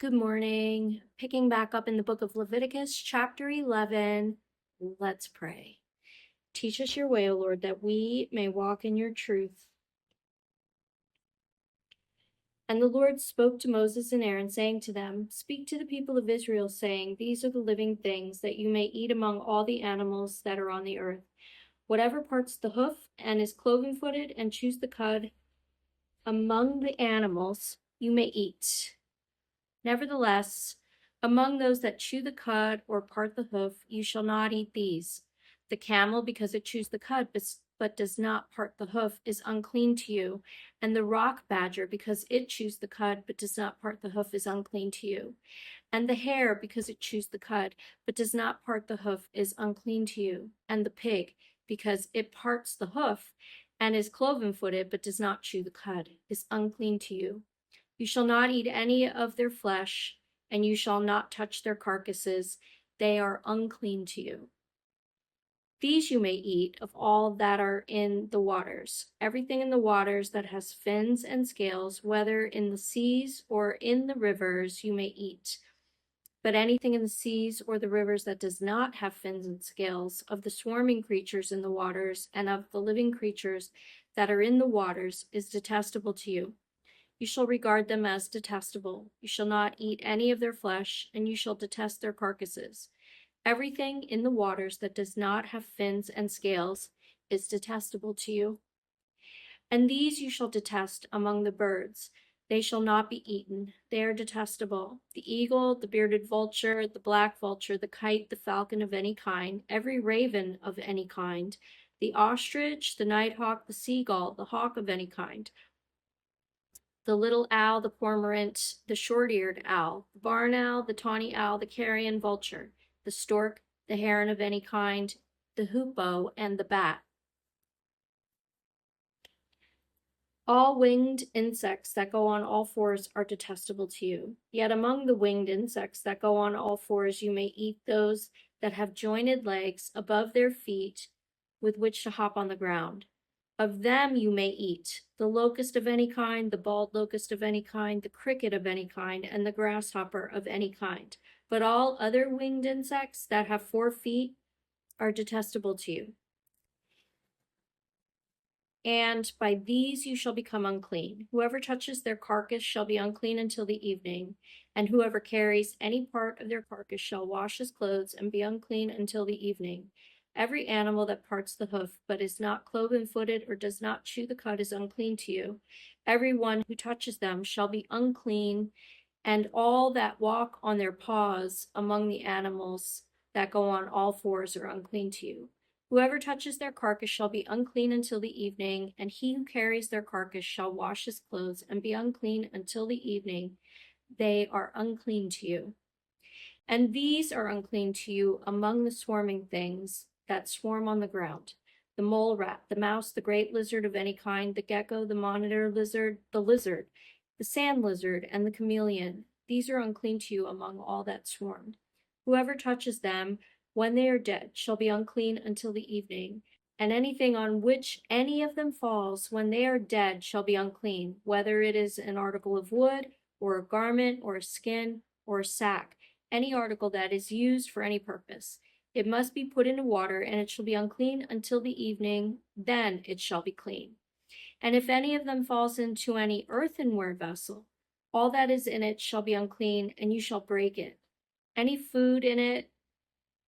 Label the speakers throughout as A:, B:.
A: Good morning. Picking back up in the book of Leviticus, chapter 11. Let's pray. Teach us your way, O Lord, that we may walk in your truth. And the Lord spoke to Moses and Aaron, saying to them, Speak to the people of Israel, saying, These are the living things that you may eat among all the animals that are on the earth. Whatever parts the hoof and is cloven-footed and chews the cud among the animals you may eat. Nevertheless, among those that chew the cud or part the hoof, you shall not eat these. The camel, because it chews the cud, but does not part the hoof, is unclean to you. And the rock badger, because it chews the cud, but does not part the hoof, is unclean to you. And the hare, because it chews the cud, but does not part the hoof, is unclean to you. And the pig, because it parts the hoof, and is cloven-footed, but does not chew the cud, is unclean to you. You shall not eat any of their flesh, and you shall not touch their carcasses. They are unclean to you. These you may eat of all that are in the waters. Everything in the waters that has fins and scales, whether in the seas or in the rivers, you may eat. But anything in the seas or the rivers that does not have fins and scales, of the swarming creatures in the waters and of the living creatures that are in the waters, is detestable to you. You shall regard them as detestable. You shall not eat any of their flesh, and you shall detest their carcasses. Everything in the waters that does not have fins and scales is detestable to you. And these you shall detest among the birds. They shall not be eaten. They are detestable. The eagle, the bearded vulture, the black vulture, the kite, the falcon of any kind, every raven of any kind, the ostrich, the nighthawk, the seagull, the hawk of any kind, the little owl, the cormorant, the short-eared owl, the barn owl, the tawny owl, the carrion vulture, the stork, the heron of any kind, the hoopoe, and the bat. All winged insects that go on all fours are detestable to you. Yet among the winged insects that go on all fours you may eat those that have jointed legs above their feet with which to hop on the ground. Of them you may eat the locust of any kind, the bald locust of any kind, the cricket of any kind, and the grasshopper of any kind. But all other winged insects that have 4 feet are detestable to you. And by these you shall become unclean. Whoever touches their carcass shall be unclean until the evening, and whoever carries any part of their carcass shall wash his clothes and be unclean until the evening. Every animal that parts the hoof, but is not cloven-footed or does not chew the cud, is unclean to you. Every one who touches them shall be unclean, and all that walk on their paws among the animals that go on all fours are unclean to you. Whoever touches their carcass shall be unclean until the evening, and he who carries their carcass shall wash his clothes and be unclean until the evening. They are unclean to you. And these are unclean to you among the swarming things that swarm on the ground: the mole rat, the mouse, the great lizard of any kind, the gecko, the monitor lizard, the sand lizard, and the chameleon. These are unclean to you among all that swarmed. Whoever touches them when they are dead shall be unclean until the evening, and anything on which any of them falls when they are dead shall be unclean, whether it is an article of wood, or a garment, or a skin, or a sack, any article that is used for any purpose. It must be put into water, and it shall be unclean until the evening, then it shall be clean. And if any of them falls into any earthenware vessel, all that is in it shall be unclean, and you shall break it. Any food in it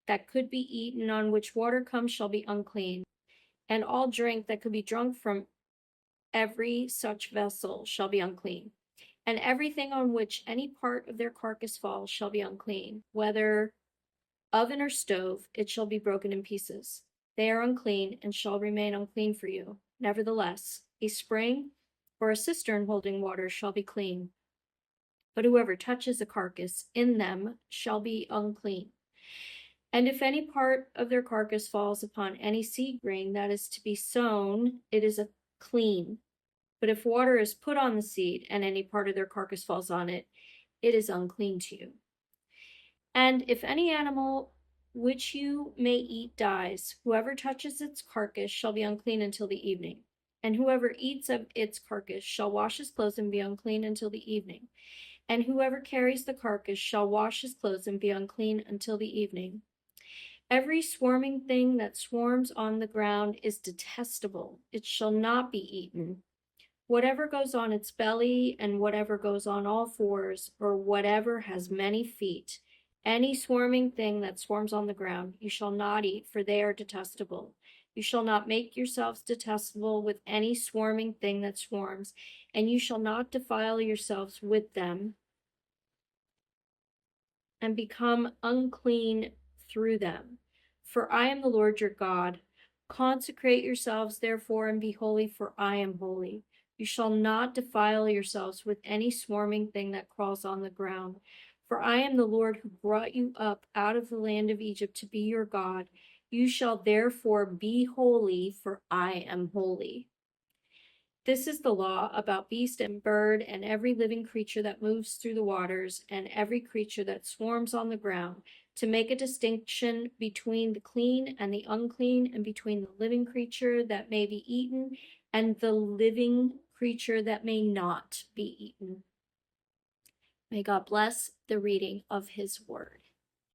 A: that could be eaten on which water comes shall be unclean, and all drink that could be drunk from every such vessel shall be unclean. And everything on which any part of their carcass falls shall be unclean, whether oven or stove, it shall be broken in pieces. They are unclean and shall remain unclean for you. Nevertheless, a spring or a cistern holding water shall be clean. But whoever touches a carcass in them shall be unclean. And if any part of their carcass falls upon any seed grain that is to be sown, it is clean. But if water is put on the seed, and any part of their carcass falls on it, it is unclean to you. And if any animal which you may eat dies, whoever touches its carcass shall be unclean until the evening. And whoever eats of its carcass shall wash his clothes and be unclean until the evening. And whoever carries the carcass shall wash his clothes and be unclean until the evening. Every swarming thing that swarms on the ground is detestable. It shall not be eaten. Whatever goes on its belly, and whatever goes on all fours, or whatever has many feet, any swarming thing that swarms on the ground, you shall not eat, for they are detestable. You shall not make yourselves detestable with any swarming thing that swarms, and you shall not defile yourselves with them and become unclean through them. For I am the Lord your God. Consecrate yourselves, therefore, and be holy, for I am holy. You shall not defile yourselves with any swarming thing that crawls on the ground. For I am the Lord who brought you up out of the land of Egypt to be your God. You shall therefore be holy, for I am holy. This is the law about beast and bird and every living creature that moves through the waters and every creature that swarms on the ground, to make a distinction between the clean and the unclean, and between the living creature that may be eaten and the living creature that may not be eaten. May God bless the reading of his word.